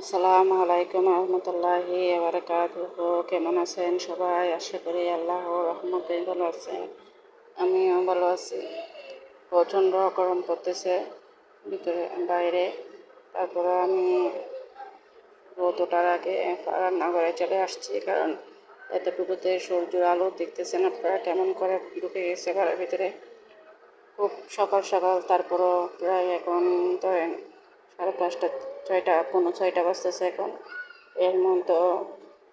আসসালামু আলাইকুম রহমতুল্লাহি বারাকাতুহু। কেমন আছেন সবাই? আশা করি আল্লাহর রহমতে ভালো আছেন। আমিও ভালো আছি। প্রচণ্ড গরম পড়তেছে ভিতরে বাইরে। তারপরে আমি রোদ ওঠার আগে রান্নাঘরে চলে আসছি, কারণ এতটুকুতে সূর্যের আলো দেখতেছেন আপনারা কেমন করে ঢুকে গেছে ঘরের ভিতরে। খুব সকাল সকাল, তারপরও প্রায় এখন ধরেন 5:30 6টা 5:45 বাজতেছে এখন। এর মধ্যে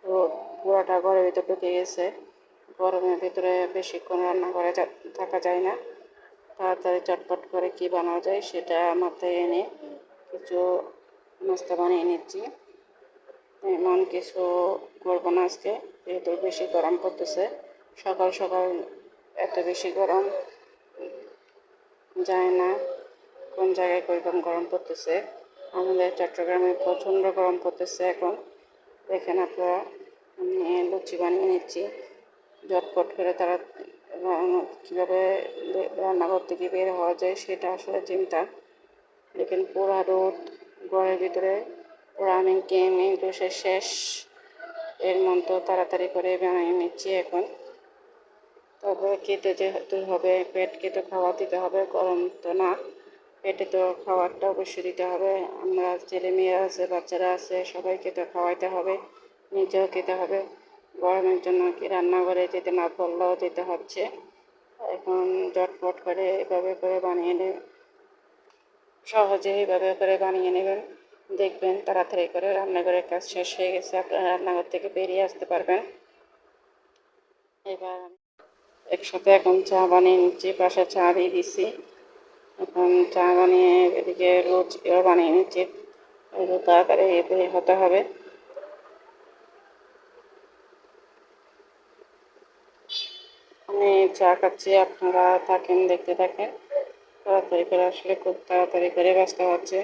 রোদ পুরাটা ঘরের ভিতরে ঢুকে গেছে। গরমের ভিতরে বেশিক্ষণ রান্না করে থাকা যায় না। তাড়াতাড়ি চটপট করে কি বানানো যায় সেটা মাথায় এনে কিছু নাস্তা বানিয়ে নিচ্ছি। এমন কিছু করবো না আজকে, যেহেতু বেশি গরম পড়তেছে। সকাল সকাল এত বেশি গরম যায় না কোন জায়গায় কীরকম গরম পড়তেছে। আমাদের চট্টগ্রামে প্রচণ্ড গরম পড়তেছে এখন। দেখেন আপনারা, আমি লুচি বানিয়ে নিচ্ছি ঝটপট করে। তারা কীভাবে রান্নাঘর থেকে বের হওয়া যায় সেটা আসলে চিন্তা। দেখেন পুরা রোদ ঘরের ভিতরে, পুরা আমি গেমে বসে শেষ। এর মধ্যে তাড়াতাড়ি করে বানিয়ে নিচ্ছি এখন। তারপরে খেতে যেহেতু হবে, পেটকে তো খাওয়া দিতে হবে, গরম তো না, পেটে তো খাবারটা অবশ্যই দিতে হবে। আমরা ছেলে মেয়েরা আছে, বাচ্চারা আছে, সবাইকে তো খাওয়াইতে হবে, নিজেও খেতে হবে। গরমের জন্য কি রান্নাঘরে যেতে না বললেও যেতে হচ্ছে। এখন ঝটপট করে এভাবে করে বানিয়ে নেবেন, সহজে এইভাবে করে বানিয়ে নেবেন। দেখবেন তাড়াতাড়ি করে রান্নাঘরের কাজ শেষ হয়ে গেছে, আপনারা রান্নাঘর থেকে বেরিয়ে আসতে পারবেন। এবার একসাথে এখন চা বানিয়ে নিচ্ছি, পাশে চা দিয়ে দিচ্ছি। এখন চা বানিয়ে এদিকে লুচিও বানিয়ে নিচ্ছি, তাড়াতাড়ি বের হতে হবে। আমি চা খাচ্ছি, আপনারা থাকেন, দেখতে থাকেন। তাড়াতাড়ি করে আসলে খুব তাড়াতাড়ি করে ব্যস্ত হচ্ছে।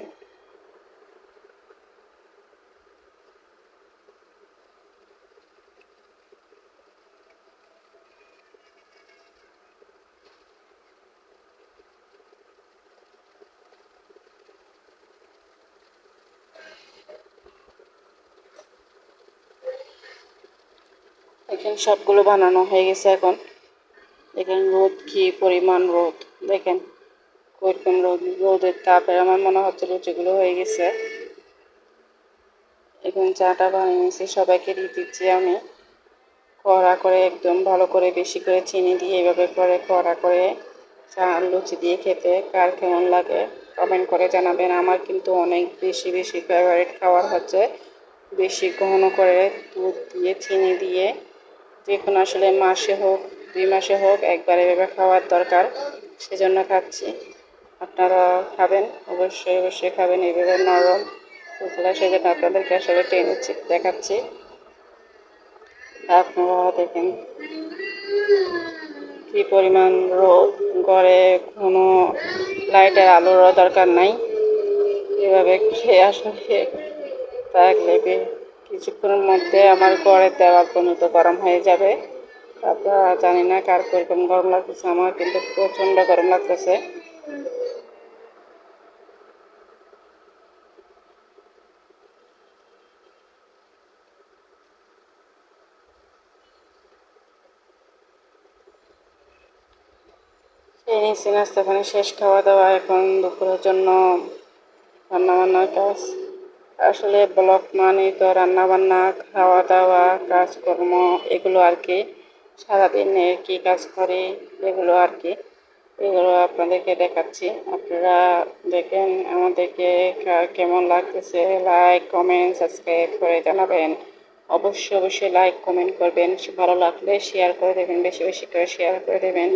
এখন সবগুলো বানানো হয়ে গেছে। এখন দেখেন রোদ কি পরিমাণ রোদ, দেখেন ওইরকম রোদের তাপে আমার মনে হচ্ছে লুচিগুলো হয়ে গেছে। এখন চাটা বানিয়ে নিয়েছি, সবাইকে দিয়ে দিচ্ছি আমি। কড়া করে একদম ভালো করে বেশি করে চিনি দিয়ে এইভাবে করে কড়া করে চা লুচি দিয়ে খেতে কার কেমন লাগে কমেন্ট করে জানাবেন। আমার কিন্তু অনেক বেশি বেশি ফেভারিট খাবার হচ্ছে বেশি ঘন করে দুধ দিয়ে চিনি দিয়ে, যে কোনো আসলে মাসে হোক 2 মাসে হোক একবার এভাবে খাওয়ার দরকার, সেজন্য খাচ্ছি। আপনারা খাবেন, অবশ্যই অবশ্যই খাবেন এইভাবে নরম ফুলফুলা। সেজন্য আপনাদেরকে আসলে টেনে দেখাচ্ছি। আপনারা দেখেন কি পরিমাণ রোদ, ঘরে কোনো লাইটের আলোরও দরকার নাই। এভাবে খেয়ে আসলে থাকলে কিছুক্ষণের মধ্যে আমার ঘরের দেওয়াল পর্যন্ত গরম হয়ে যাবে। আপনারা জানি না কার কীরকম গরম লাগতেছে, আমার কিন্তু প্রচণ্ড গরম লাগতেছে। এই নিচ্ছি নাস্তা পানি শেষ, খাওয়া দাওয়া। এখন দুপুরের জন্য রান্নাবান্নার কাজ। আসলে ব্লগ মানে তো রান্নাবান্না, খাওয়া দাওয়া, কাজকর্ম, এগুলো আর কি। সারাদিনে কী কাজ করি এগুলো আর কি, এগুলো আপনাদেরকে দেখাচ্ছি। আপনারা দেখেন আমাদেরকে কেমন লাগতেছে। লাইক কমেন্ট সাবস্ক্রাইব করে জানাবেন। অবশ্যই অবশ্যই লাইক কমেন্ট করবেন, ভালো লাগলে শেয়ার করে দেবেন, বেশি বেশি করে শেয়ার করে দেবেন।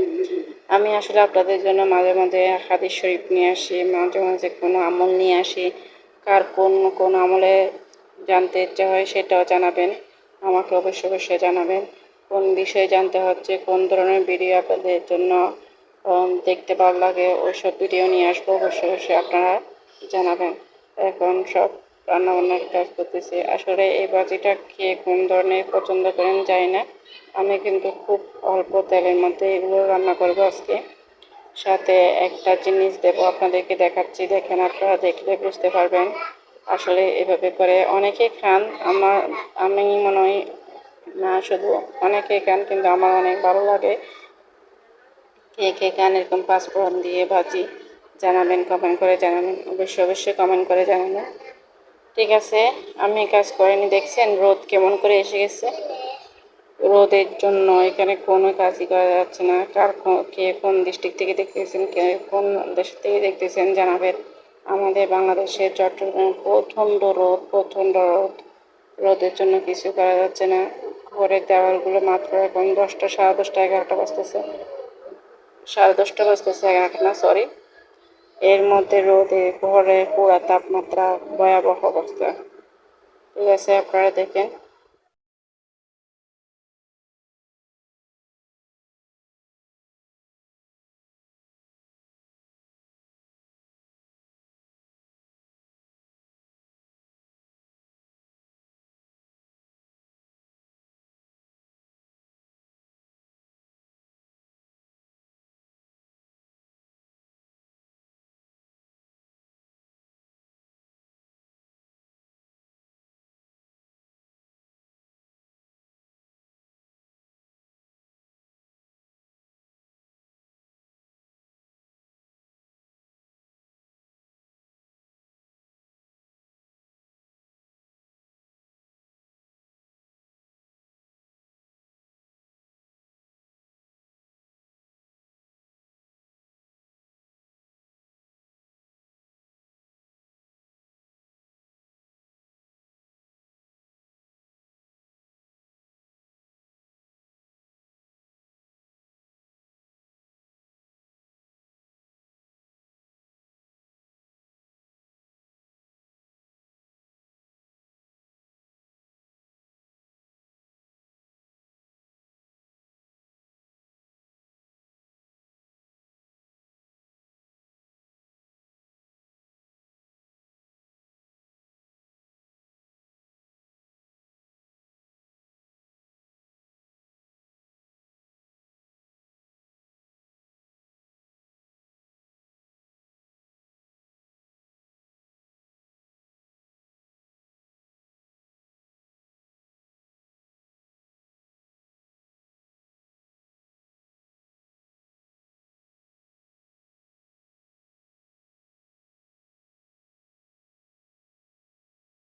আমি আসলে আপনাদের জন্য মাঝে মাঝে হাদিস শরীফ নিয়ে আসি, মাঝে মাঝে কোনো আমল নিয়ে আসি। কার কোন কোন আমলে জানতে ইচ্ছা হয় সেটাও জানাবেন, আমাকে অবশ্যই অবশ্যই জানাবেন। কোন বিষয়ে জানতে হচ্ছে, কোন ধরনের ভিডিও আপনাদের জন্য দেখতে ভালো লাগে, ওইসব ভিডিও নিয়ে আসবো, অবশ্যই অবশ্যই আপনারা জানাবেন। এখন সব রান্নাবান্নার কাজ করতেছি। আসলে এই বাজিটা খেয়ে কোন ধরনের পছন্দ করেন জানি না, আমি কিন্তু খুব অল্প তেলের মধ্যে এগুলো রান্না করবো আজকে। সাথে একটা জিনিস দেবো আপনাদেরকে দেখাচ্ছি, দেখেন আপনারা দেখলে বুঝতে পারবেন। আসলে এভাবে করে অনেকে খান। আমি মনে হয় না, শুধু অনেকে খান, কিন্তু আমার অনেক ভালো লাগে। কে কে খান এরকম পাঁচফোড়ন দিয়ে ভাজি? জানাবেন, কমেন্ট করে জানাবেন, অবশ্যই অবশ্যই কমেন্ট করে জানাবেন। ঠিক আছে, আমি কাজ করিনি, দেখছেন রোদ কেমন করে এসে গেছে। রোদের জন্য এখানে কোনো কাজই করা যাচ্ছে না। কে কোন ডিস্ট্রিক্ট থেকে দেখতেছেন, কে কোন দেশ থেকে দেখতেছেন জানাবেন। আমাদের বাংলাদেশের চট্টগ্রামে প্রচণ্ড রোদ, প্রচণ্ড রোদ। রোদের জন্য কিছু করা যাচ্ছে না। ঘরের দেওয়ালগুলো মাত্র এখন 10টা, 10:30, 11টা বাজতেছে। 10:30 বাজতেছে, 11টা না, সরি। এর মধ্যে রোদে ঘরে পুরা তাপমাত্রা ভয়াবহ অবস্থা। ঠিক আছে, আপনারা দেখেন।